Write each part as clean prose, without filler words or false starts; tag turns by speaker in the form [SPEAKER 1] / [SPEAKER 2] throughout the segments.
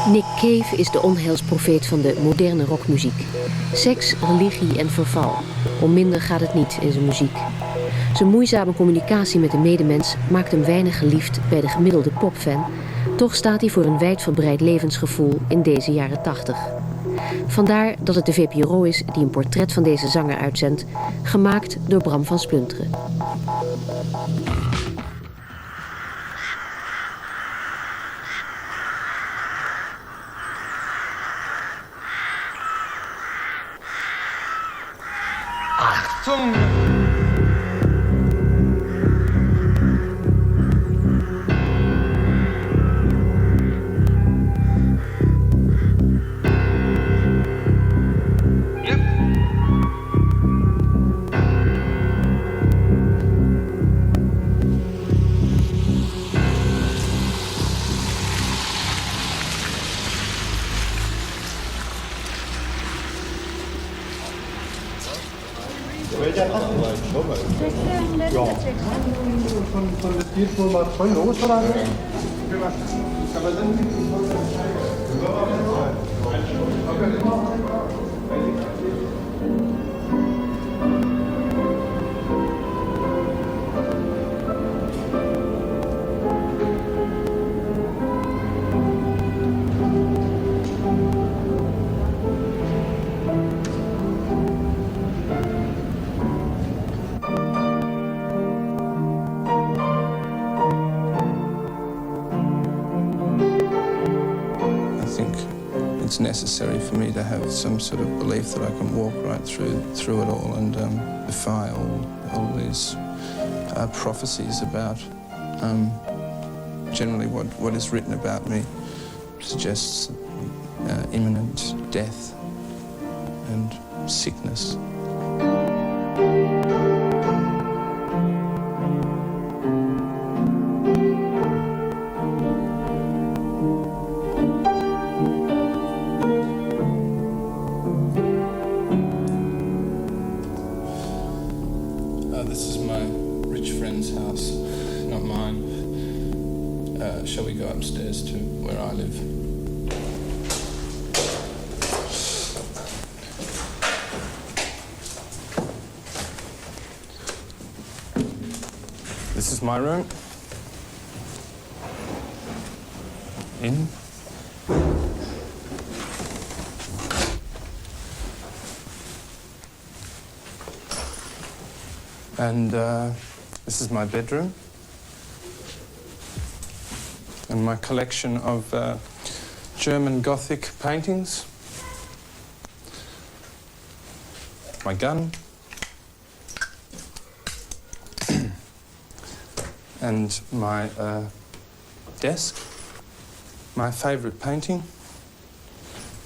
[SPEAKER 1] Nick Cave is de onheilsprofeet van de moderne rockmuziek. Seks, religie en verval. Om minder gaat het niet in zijn muziek. Zijn moeizame communicatie met de medemens maakt hem weinig geliefd bij de gemiddelde popfan. Toch staat hij voor een wijdverbreid levensgevoel in deze jaren 80. Vandaar dat het de VPRO is die een portret van deze zanger uitzendt, gemaakt door Bram van Splunteren.
[SPEAKER 2] Achtung!
[SPEAKER 3] Ja, van de tierpool maar gewoon losgelaten.
[SPEAKER 4] It's necessary for me to have some sort of belief that I can walk right through it all and defy all these prophecies about generally what is written about me suggests imminent death and sickness. This is my rich friend's house, not mine. Shall we go upstairs to where I live? This is my room. In. And this is my bedroom and my collection of German Gothic paintings. My gun. And my desk. My favourite painting.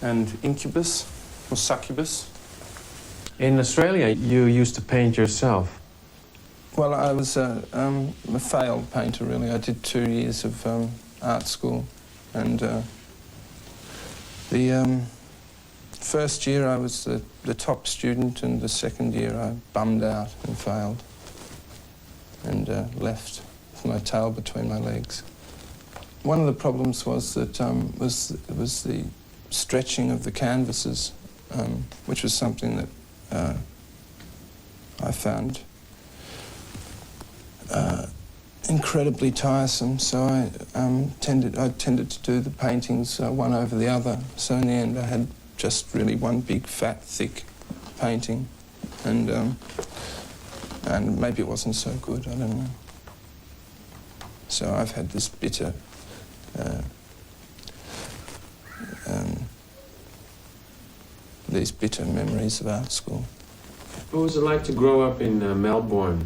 [SPEAKER 4] And Incubus or Succubus.
[SPEAKER 5] In Australia, you used to paint yourself.
[SPEAKER 4] Well, I was a failed painter, really. I did 2 years of art school, and the first year I was the top student, and the second year I bummed out and failed, and left with my tail between my legs. One of the problems was that was the stretching of the canvases, which was something that I found incredibly tiresome, so I tended to do the paintings one over the other. So in the end, I had just really one big, fat, thick painting, and maybe it wasn't so good. I don't know. So I've had this bitter. These bitter memories of art school.
[SPEAKER 5] What was it like to grow up in Melbourne?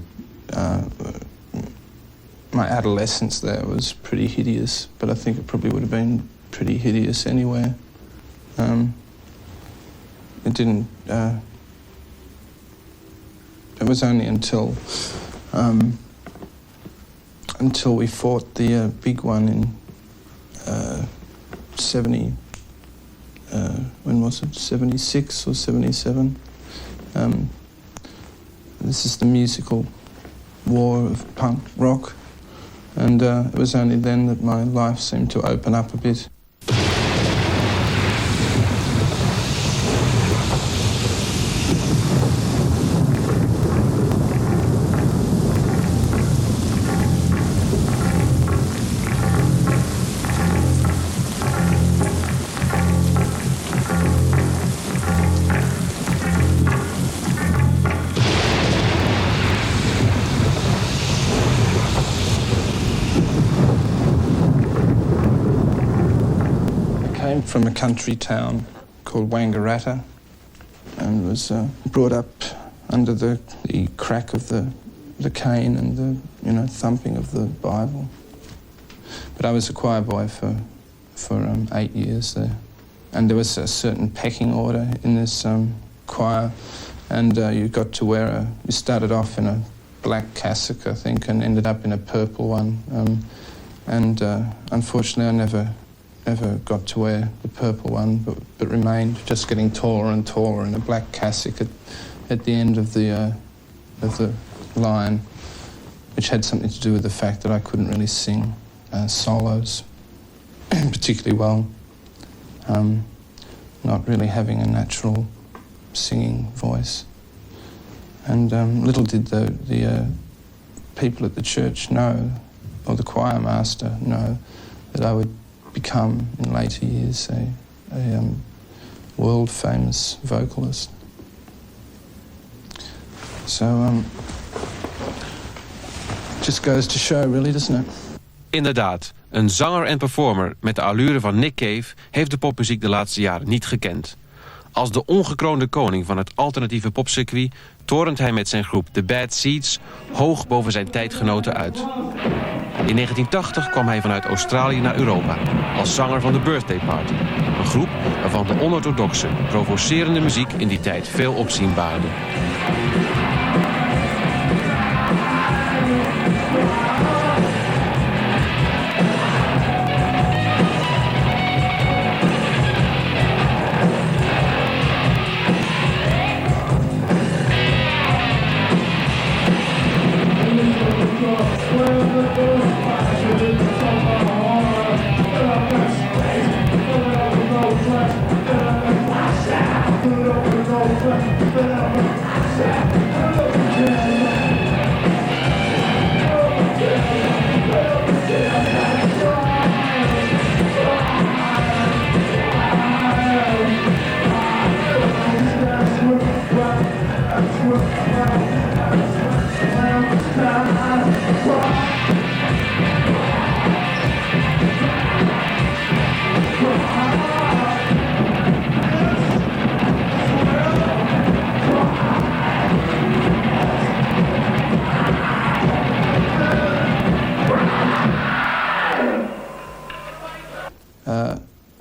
[SPEAKER 4] My adolescence there was pretty hideous, but I think it probably would have been pretty hideous anywhere. It didn't. It was only until we fought the big one in 70. When was it? 76 or 77. This is the musical war of punk rock. And it was only then that my life seemed to open up a bit. From a country town called Wangaratta, and was brought up under the crack of the cane and the thumping of the Bible. But I was a choir boy for 8 years there, and there was a certain pecking order in this choir, and you got to you started off in a black cassock, I think, and ended up in a purple one, and unfortunately I never got to wear the purple one, but remained just getting taller and taller in a black cassock at the end of the line, which had something to do with the fact that I couldn't really sing solos particularly well, not really having a natural singing voice. And little did the people at the church know, or the choir master know, that I would become in later years a world-famous vocalist. So just goes to show, really, doesn't it?
[SPEAKER 6] Inderdaad, een zanger en performer met de allure van Nick Cave heeft de popmuziek de laatste jaren niet gekend. Als de ongekroonde koning van het alternatieve popcircuit torent hij met zijn groep The Bad Seeds hoog boven zijn tijdgenoten uit. In 1980 kwam hij vanuit Australië naar Europa als zanger van de Birthday Party. Een groep waarvan de onorthodoxe, provocerende muziek in die tijd veel opzien baarde.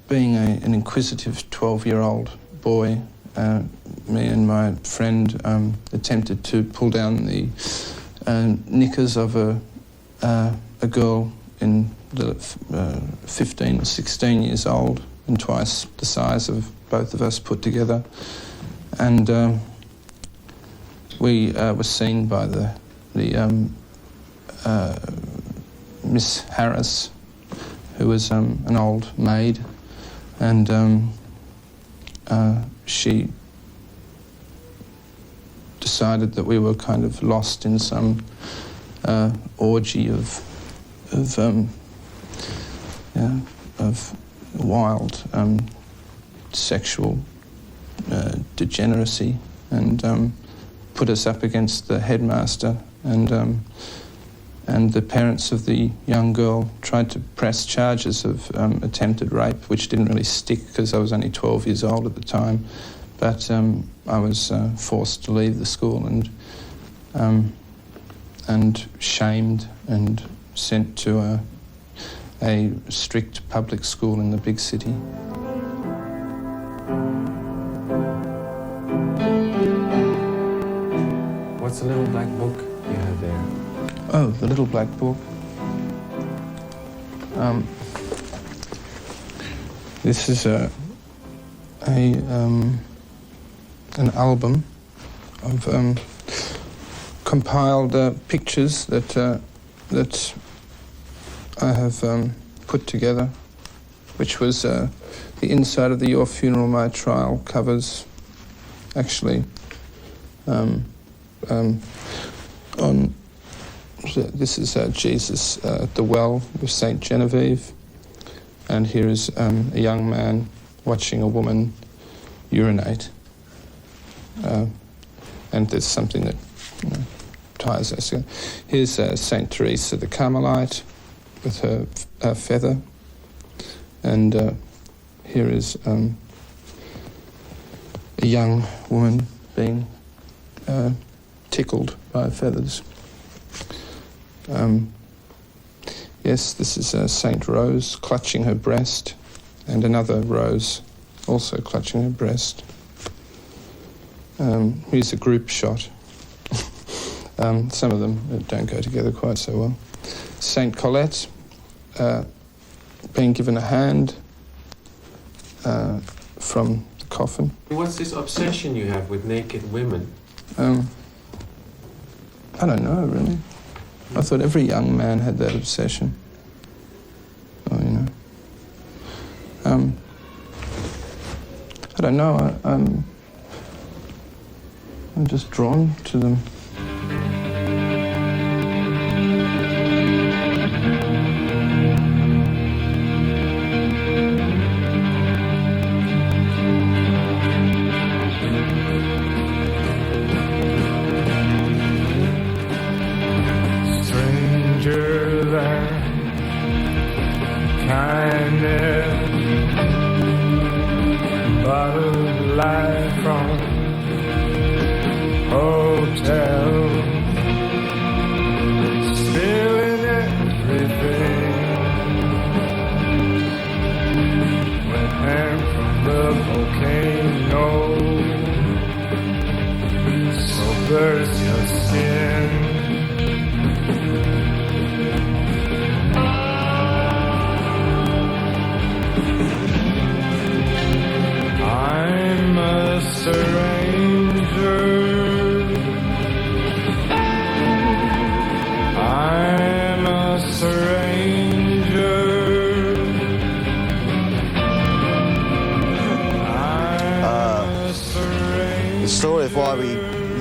[SPEAKER 4] Being an inquisitive 12-year-old boy, me and my friend attempted to pull down the knickers of a girl in 15 or 16 years old and twice the size of both of us put together. And we were seen by the Miss Harris, who was an old maid, and she decided that we were kind of lost in some orgy of wild sexual degeneracy, and put us up against the headmaster, and the parents of the young girl tried to press charges of attempted rape, which didn't really stick because I was only 12 years old at the time. But I was forced to leave the school and shamed and sent to a strict public school in the big city.
[SPEAKER 5] What's the little black book you have there?
[SPEAKER 4] Oh, the little black book. This is an album of compiled pictures that I have put together, which was the inside of the Your Funeral, My Trial covers, actually, on... This is Jesus at the well with Saint Genevieve, and here is a young man watching a woman urinate, and there's something that ties us. Here's Saint Teresa the Carmelite with her feather, and here is a young woman being tickled by feathers. Yes, this is Saint Rose clutching her breast, and another Rose also clutching her breast. Here's a group shot. Some of them don't go together quite so well. Saint Colette being given a hand from the coffin.
[SPEAKER 5] What's this obsession you have with naked women?
[SPEAKER 4] I don't know, really. I thought every young man had that obsession. Oh, you know. I don't know. I'm just drawn to them.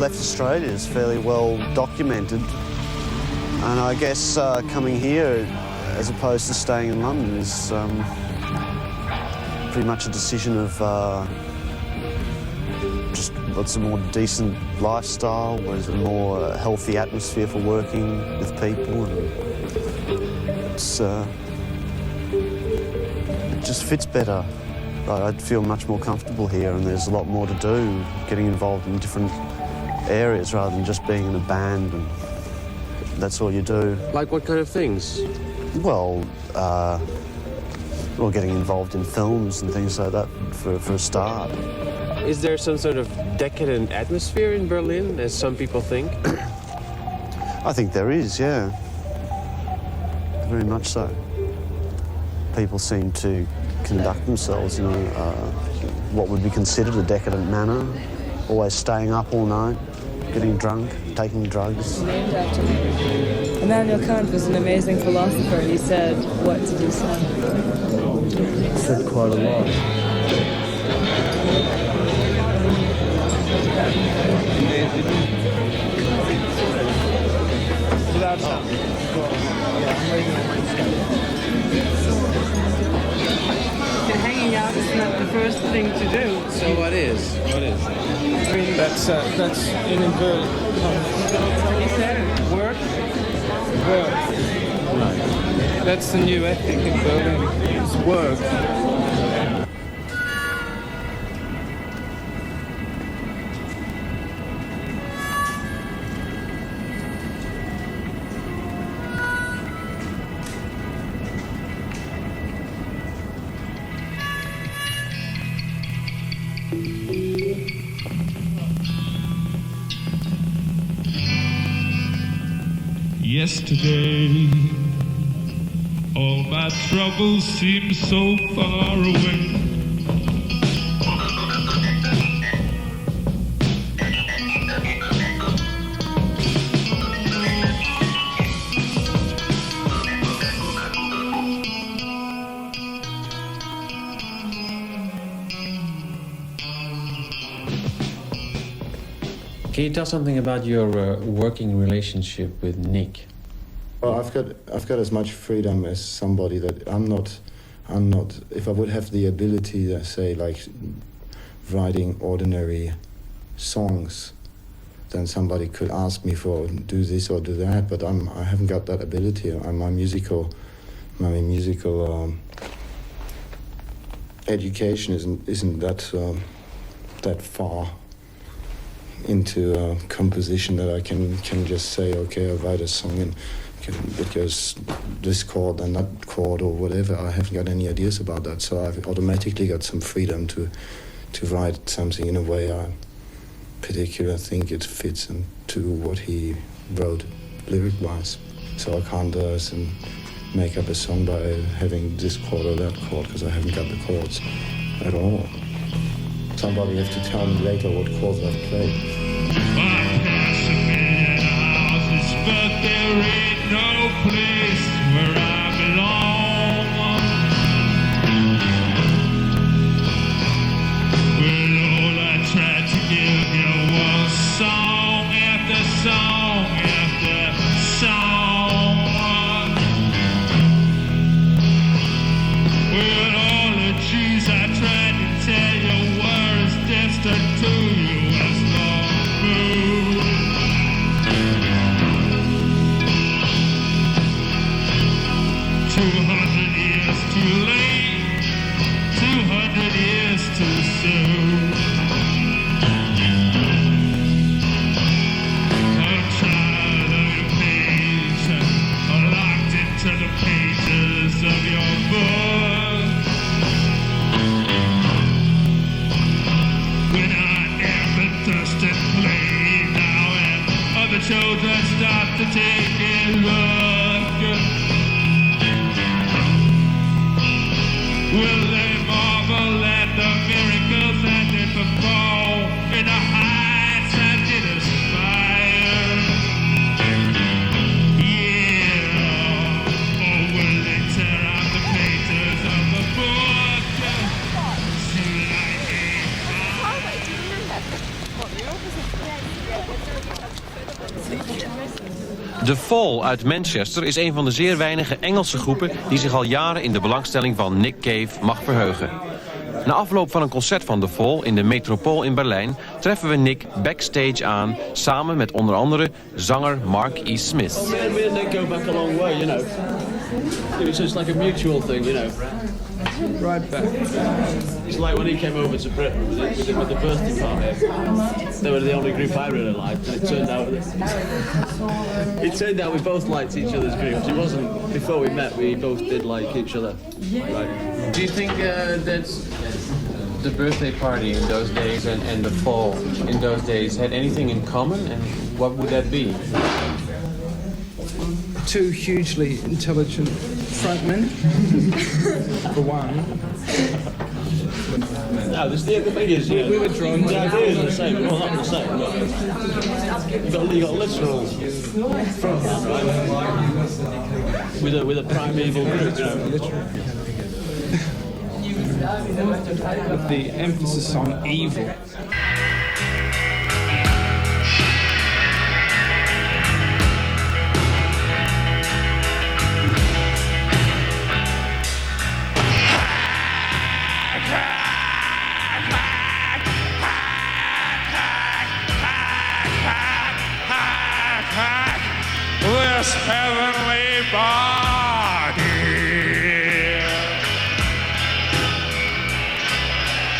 [SPEAKER 7] Australia is fairly well documented, and I guess coming here as opposed to staying in London is pretty much a decision of just what's a more decent lifestyle, where's a more healthy atmosphere for working with people, and it just fits better. I'd feel much more comfortable here, and there's a lot more to do, getting involved in different areas rather than just being in a band and that's all you do.
[SPEAKER 5] Like what kind of things?
[SPEAKER 7] Well, getting involved in films and things like that for a start.
[SPEAKER 5] Is there some sort of decadent atmosphere in Berlin, as some people think?
[SPEAKER 7] I think there is, yeah. Very much so. People seem to conduct themselves in what would be considered a decadent manner, always staying up all night, getting drunk, taking drugs.
[SPEAKER 8] Named after me. Immanuel Kant was an amazing philosopher. He said, what to do so?
[SPEAKER 7] He said quite a lot.
[SPEAKER 9] Hanging out is not the first thing to do.
[SPEAKER 5] So what is? What is?
[SPEAKER 9] That's in Berlin. He said it. Work. Work.
[SPEAKER 5] Right.
[SPEAKER 9] That's the new ethic in Berlin. It's work.
[SPEAKER 10] Yesterday, all my troubles seem so far away.
[SPEAKER 11] Can you tell something about your working relationship with Nick?
[SPEAKER 12] Well, I've got as much freedom as somebody that I'm not. If I would have the ability to say like writing ordinary songs, then somebody could ask me for do this or do that. But I haven't got that ability. My musical education isn't that far into composition that I can just say, okay, I write a song and it goes this chord and that chord or whatever. I haven't got any ideas about that, so I've automatically got some freedom to write something in a way I particularly think it fits into what he wrote lyric-wise. So I can't make up a song by having this chord or that chord, because I haven't got the chords at all. Somebody has to tell me later what chords I've played.
[SPEAKER 10] But there ain't no place where I belong. Well, all I tried to give you was song after song after song. Well, all the G's I tried to tell you were as distant to you as the moon. 200 years too late, 200 years too soon. I'm tired of your page, locked into the pages of your book. When I am the dust and play now, and other children start to take a look. Will they marvel at the miracles that they perform in the heights that they aspire? Yeah, or will they tear out the pages of the book? See
[SPEAKER 6] The Fall uit Manchester is een van de zeer weinige Engelse groepen die zich al jaren in de belangstelling van Nick Cave mag verheugen. Na afloop van een concert van The Fall in de Metropool in Berlijn treffen we Nick backstage aan, samen met onder andere zanger Mark E. Smith.
[SPEAKER 13] Me and Nick go back a long way, you know. It's just like a mutual thing, you know.
[SPEAKER 9] Right back.
[SPEAKER 13] It's like when he came over to Britain with the birthday party. They were the only group I really liked, and it turned out we both liked each other's groups. It wasn't before we met. We both did like each other. Right.
[SPEAKER 11] Do you think that the birthday party in those days and the Fall in those days had anything in common, and what would that be?
[SPEAKER 9] Two hugely intelligent frontmen, for one.
[SPEAKER 13] No, the thing is,
[SPEAKER 9] we were drawn to
[SPEAKER 13] the ideas are the same, but not the same. You got literal frontman, right? With a primeval group, you know.
[SPEAKER 9] Literally. With the emphasis on evil.
[SPEAKER 10] This heavenly body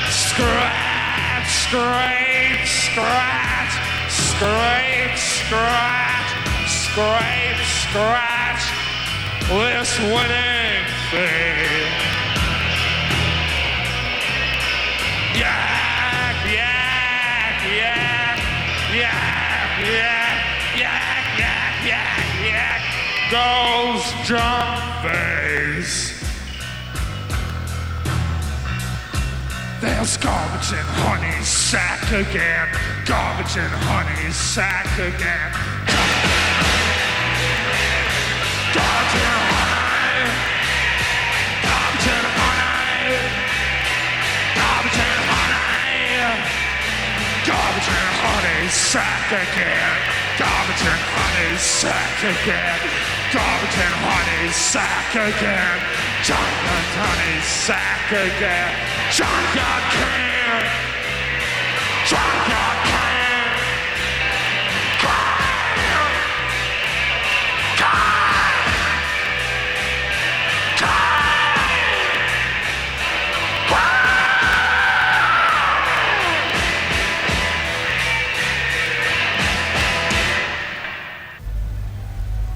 [SPEAKER 10] scratch, scrape, scratch, scrape, scratch, scrape, scratch this winning thing. Yak, yak, yak, yak, yak, yak, yak, yak, yak, goes John Face. There's garbage in honey's sack again. Garbage in honey's sack again. Garbage in honey. Garbage in honey. Garbage in honey. Garbage in honey's sack again. Garbage and honey sack again. Garbage and honey sack again. Junk and honey sack again. Junkyard can. Junkyard can.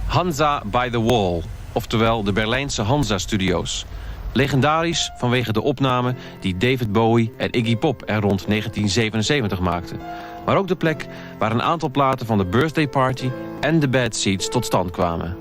[SPEAKER 6] Hansa by the Wall, oftewel de Berlijnse Hansa-studio's. Legendarisch vanwege de opname die David Bowie en Iggy Pop er rond 1977 maakten. Maar ook de plek waar een aantal platen van de Birthday Party en de Bad Seeds tot stand kwamen.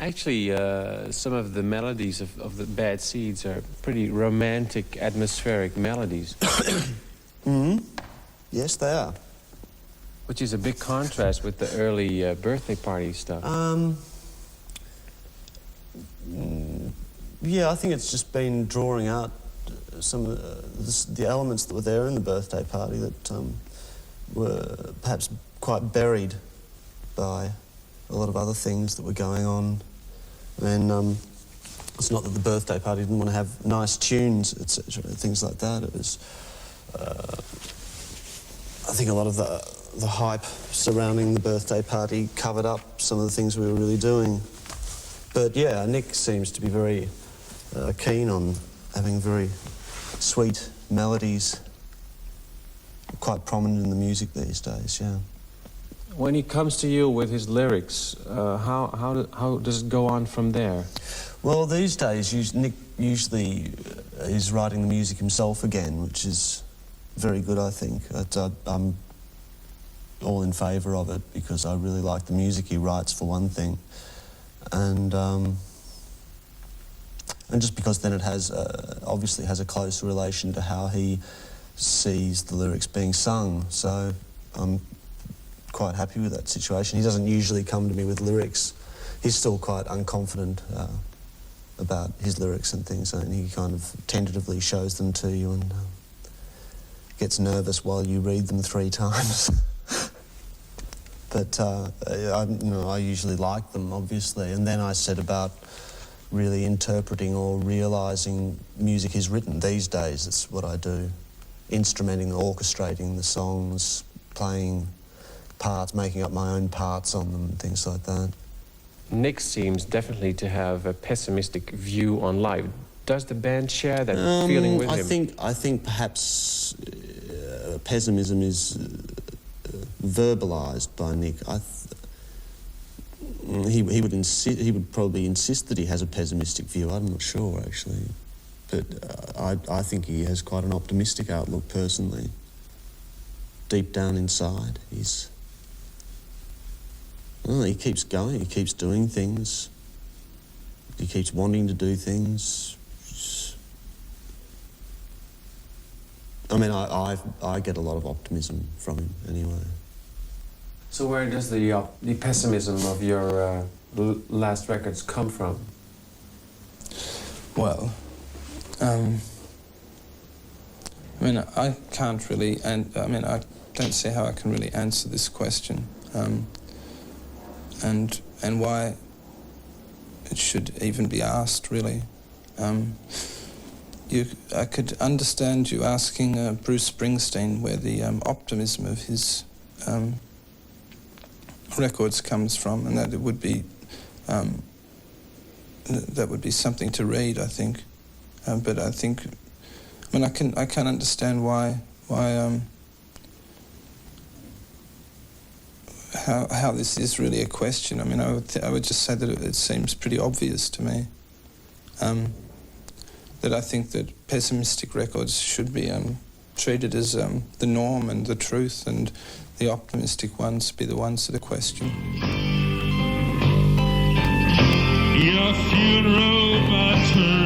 [SPEAKER 6] Actually, some of the melodies of the Bad Seeds are pretty romantic, atmospheric melodies.
[SPEAKER 7] Yes, they are.
[SPEAKER 6] Which is a big contrast with the early birthday party stuff.
[SPEAKER 7] Yeah, I think it's just been drawing out some of the elements that were there in the birthday party that were perhaps quite buried by a lot of other things that were going on. And it's not that the birthday party didn't want to have nice tunes, etc., things like that. It was, I think a lot of the hype surrounding the birthday party covered up some of the things we were really doing. But yeah, Nick seems to be very keen on having very sweet melodies, quite prominent in the music these days, yeah.
[SPEAKER 6] When he comes to you with his lyrics, how does it go on from there?
[SPEAKER 7] Well, these days, Nick usually is writing the music himself again, which is very good, I think. I'm all in favour of it because I really like the music he writes, for one thing. And just because then it has, obviously has a close relation to how he sees the lyrics being sung. So I'm quite happy with that situation. He doesn't usually come to me with lyrics. He's still quite unconfident about his lyrics and things, and he kind of tentatively shows them to you and gets nervous while you read them 3 times. But I usually like them, obviously, and then I set about really interpreting or realising music he's written. These days, it's what I do. Instrumenting, orchestrating the songs, playing parts, making up my own parts on them and things like that.
[SPEAKER 6] Nick seems definitely to have a pessimistic view on life. Does the band share that feeling with him?
[SPEAKER 7] I think perhaps pessimism is verbalised by Nick. He would probably insist that he has a pessimistic view. I'm not sure, actually, but I think he has quite an optimistic outlook personally. Deep down inside, Well, he keeps going, he keeps doing things. He keeps wanting to do things. I mean, I get a lot of optimism from him anyway.
[SPEAKER 11] So where does the pessimism of your last records come from?
[SPEAKER 4] Well, I mean, I can't really, I don't see how I can really answer this question, and why it should even be asked, really. I could understand you asking Bruce Springsteen where the optimism of his records comes from, and that it would be something to read, I think. But I think, I mean, I can understand why how this is really a question. I mean, I would just say that it seems pretty obvious to me. That I think that pessimistic records should be treated as the norm and the truth, and the optimistic ones be the ones that are questioned.
[SPEAKER 10] Your funeral matter.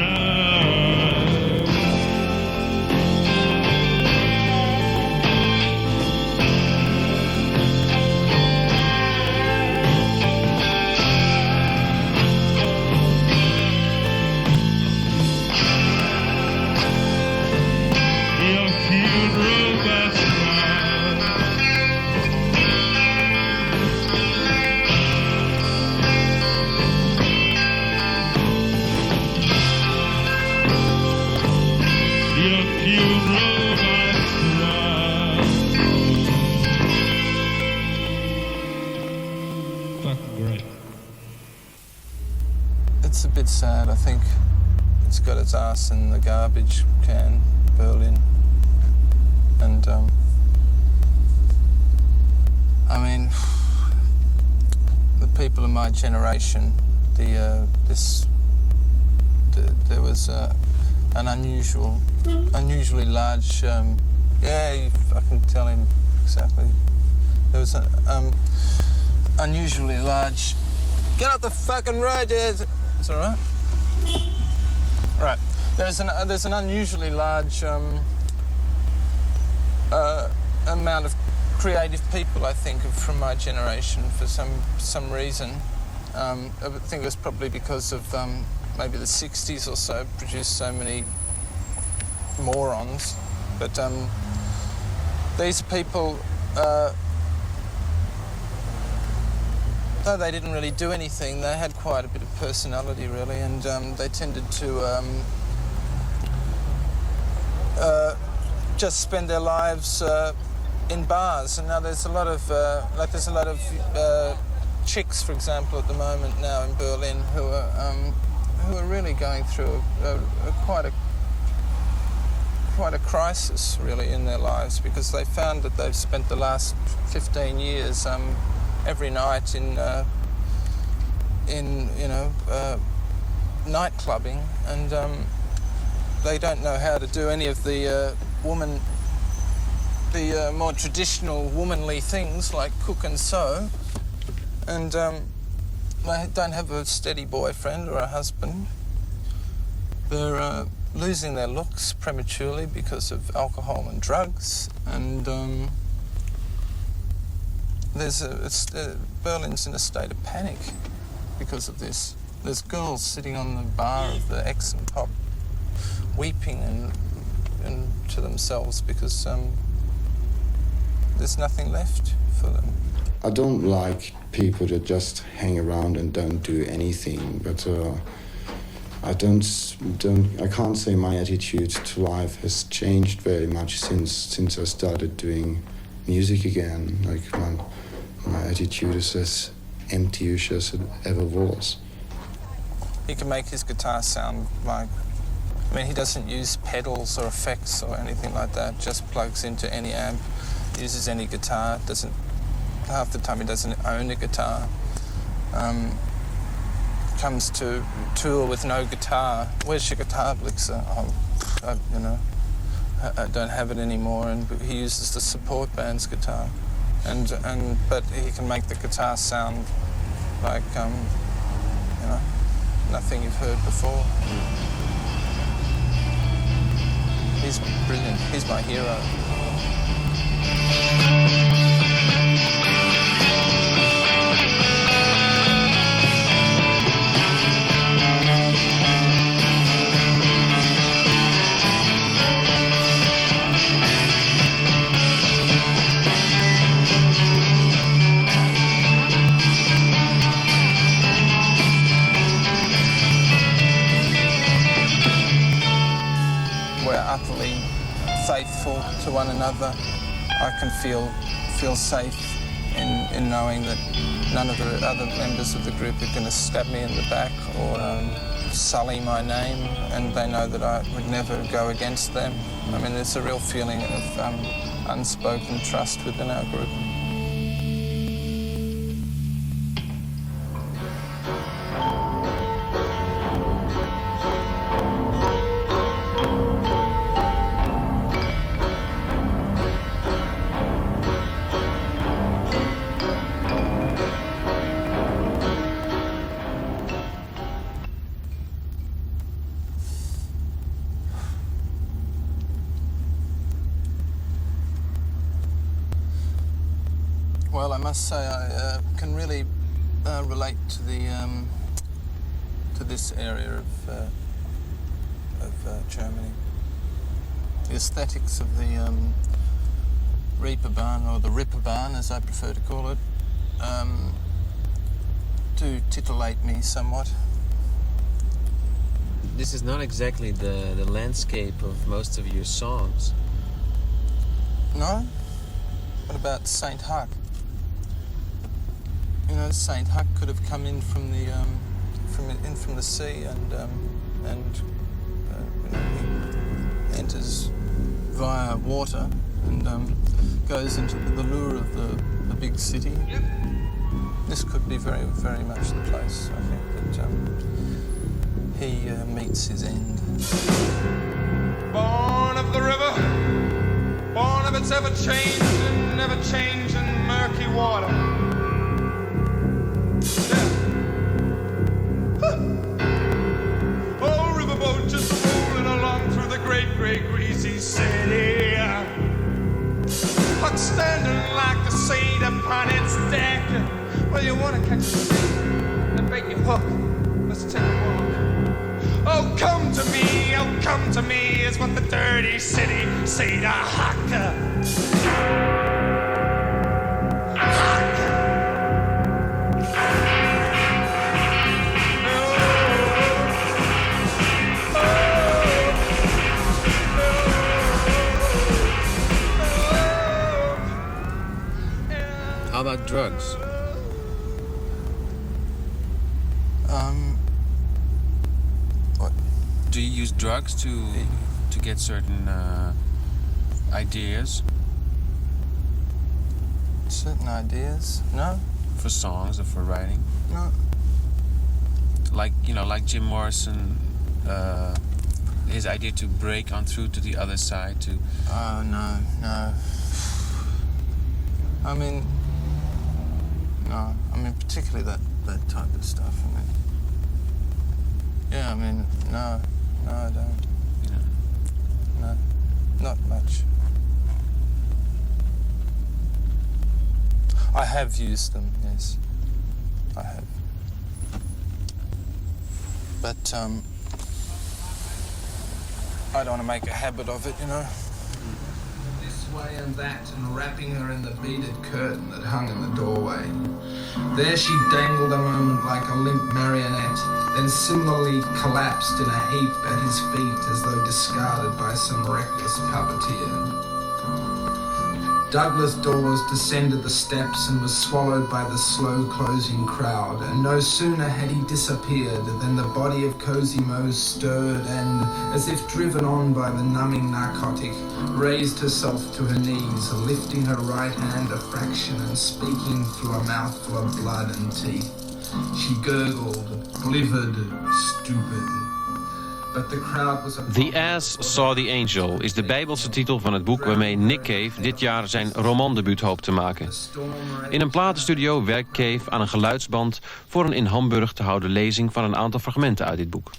[SPEAKER 4] It's a bit sad. I think it's got its ass in the garbage can, Berlin. And I mean, the people of my generation, there was an unusually large. Yeah, I can tell him exactly. There was an unusually large. Get up the fucking road, it's all right. Right. There's an unusually large amount of creative people, I think, from my generation for some reason. I think it was probably because of maybe the 60s or so produced so many morons. But these people, though they didn't really do anything, they had quite a bit of personality, really, and they tended to just spend their lives in bars. And now there's a lot of chicks, for example, at the moment now in Berlin who are really going through quite a crisis, really, in their lives, because they found that they've spent the last 15 years every night in night clubbing, and they don't know how to do any of the more traditional womanly things like cook and sew, and they don't have a steady boyfriend or a husband. They're losing their looks prematurely because of alcohol and drugs, and Berlin's in a state of panic because of this. There's girls sitting on the bar of the X and Pop weeping and to themselves because there's nothing left for them.
[SPEAKER 12] I don't like people that just hang around and don't do anything, but I can't say my attitude to life has changed very much since I started doing music again. Like my attitude is as empty-ish as it ever was.
[SPEAKER 4] He can make his guitar sound like, I mean, he doesn't use pedals or effects or anything like that, just plugs into any amp, uses any guitar, half the time he doesn't own a guitar. Comes to tour with no guitar. Where's your guitar, Blixer? I don't have it anymore, and he uses the support band's guitar. But he can make the guitar sound like, you know, nothing you've heard before. He's brilliant. He's my hero. Utterly faithful to one another. I can feel safe in knowing that none of the other members of the group are going to stab me in the back or sully my name, and they know that I would never go against them. I mean, there's a real feeling of unspoken trust within our group. Well, I must say I can really relate to this area of Germany. The aesthetics of the Reeperbahn, or the Ripperbahn as I prefer to call it, do titillate me somewhat.
[SPEAKER 11] This is not exactly the landscape of most of your songs.
[SPEAKER 4] No? What about Saint Huck? You know, Saint Huck could have come in from the from the sea, and you know, he enters via water and goes into the lure of the big city. Yep. This could be very, very much the place. I think that he meets his end.
[SPEAKER 10] Born of the river, born of its ever-changing, never-changing murky water. Oh, riverboat just rolling along through the great, great, greasy city. Huck standing like the seed upon its deck. Well, you want to catch a fish and bait your hook. Let's take a walk. Oh, come to me is what the dirty city say to Huck.
[SPEAKER 11] How about drugs?
[SPEAKER 4] What?
[SPEAKER 11] Do you use drugs to get certain ideas?
[SPEAKER 4] Certain ideas? No.
[SPEAKER 11] For songs or for writing?
[SPEAKER 4] No.
[SPEAKER 11] Like, you know, like Jim Morrison, his idea to break on through to the other side to...
[SPEAKER 4] Oh, no. I mean, no. I mean, particularly that type of stuff. I mean, yeah, I mean, no, I don't.
[SPEAKER 11] Yeah.
[SPEAKER 4] No, not much. I have used them, yes. I have. But, I don't want to make a habit of it, you know. This way and that, and wrapping her in the beaded curtain that hung in the doorway. There she dangled a moment like a limp marionette, then similarly collapsed in a heap at his feet as though discarded by some reckless puppeteer. Douglas Dawes descended the steps and was swallowed by the slow-closing crowd, and no sooner had he disappeared than the body of Cosimo stirred and, as if driven on by the numbing narcotic, raised herself to her knees, lifting her right hand a fraction and speaking through a mouthful of blood and teeth. She gurgled, livid, stupid.
[SPEAKER 6] The Ass Saw the Angel is de Bijbelse titel van het boek waarmee Nick Cave dit jaar zijn romandebuut hoopt te maken. In een platenstudio werkt Cave aan een geluidsband voor een in Hamburg te houden lezing van een aantal fragmenten uit dit boek.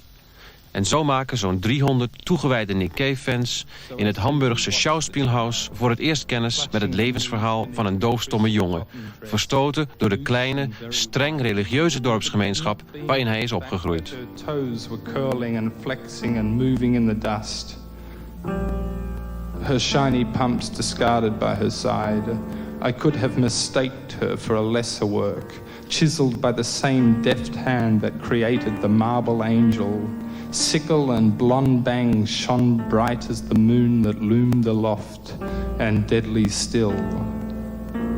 [SPEAKER 6] En zo maken zo'n 300 toegewijde Nick Cave-fans in het Hamburgse Schauspielhaus voor het eerst kennis met het levensverhaal van een doofstomme jongen, verstoten door de kleine, streng religieuze dorpsgemeenschap waarin hij is opgegroeid.
[SPEAKER 9] Her toes were curling and flexing and moving in the dust. Her shiny pumps discarded by her side. I could have mistaked her for a lesser work, chiseled by the same deft hand that created the marble angel. Sickle and blonde bangs shone bright as the moon that loomed aloft, and deadly still.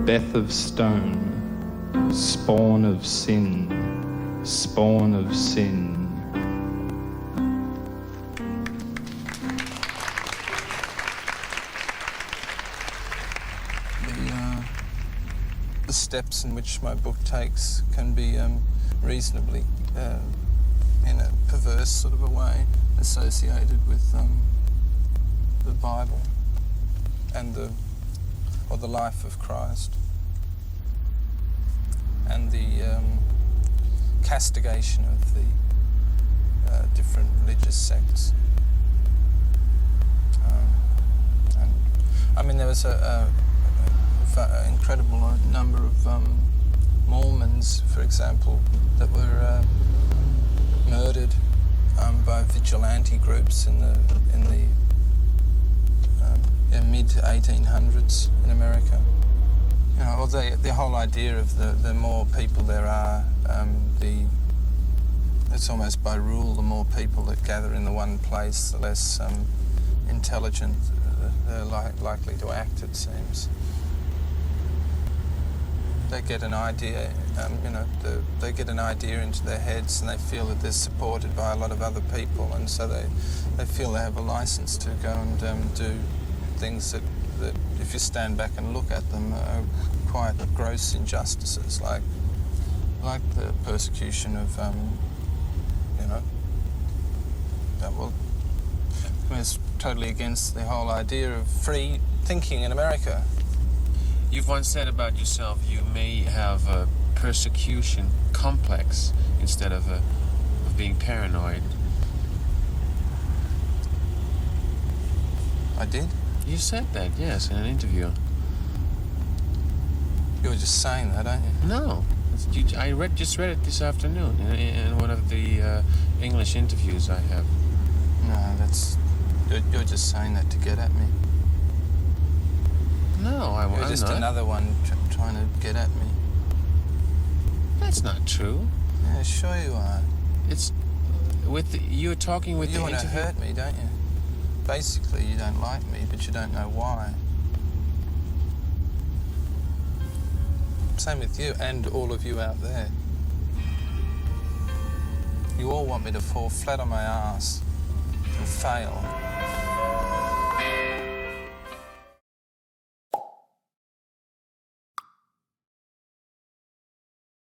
[SPEAKER 9] Beth of stone, spawn of sin, spawn of sin.
[SPEAKER 4] The steps in which my book takes can be reasonably, in a perverse sort of a way, associated with the Bible and the life of Christ and the castigation of the different religious sects. And I mean, there was an incredible number of Mormons, for example, that were murdered by vigilante groups in the mid-1800s in America. You know, well, the whole idea of the more people there are, it's almost by rule, the more people that gather in the one place, the less intelligent they're likely to act, it seems. They get an idea, they get an idea into their heads and they feel that they're supported by a lot of other people, and so they feel they have a license to go and do things that if you stand back and look at them are quite gross injustices, like the persecution of, it's totally against the whole idea of free thinking in America.
[SPEAKER 6] You've once said about yourself you may have a persecution complex instead of being paranoid.
[SPEAKER 4] I did?
[SPEAKER 6] You said that, yes, in an interview.
[SPEAKER 4] You were just saying that, aren't you?
[SPEAKER 6] No. I just read it this afternoon in one of the English interviews I have.
[SPEAKER 4] No, you're just saying that to get at me.
[SPEAKER 6] No, I'm not.
[SPEAKER 4] You're just another one trying to get at me.
[SPEAKER 6] That's not true.
[SPEAKER 4] Yeah, sure you are.
[SPEAKER 6] It's you're talking with
[SPEAKER 4] you
[SPEAKER 6] the
[SPEAKER 4] want to hurt me, don't you? Basically, you don't like me, but you don't know why. Same with you and all of you out there. You all want me to fall flat on my ass and fail.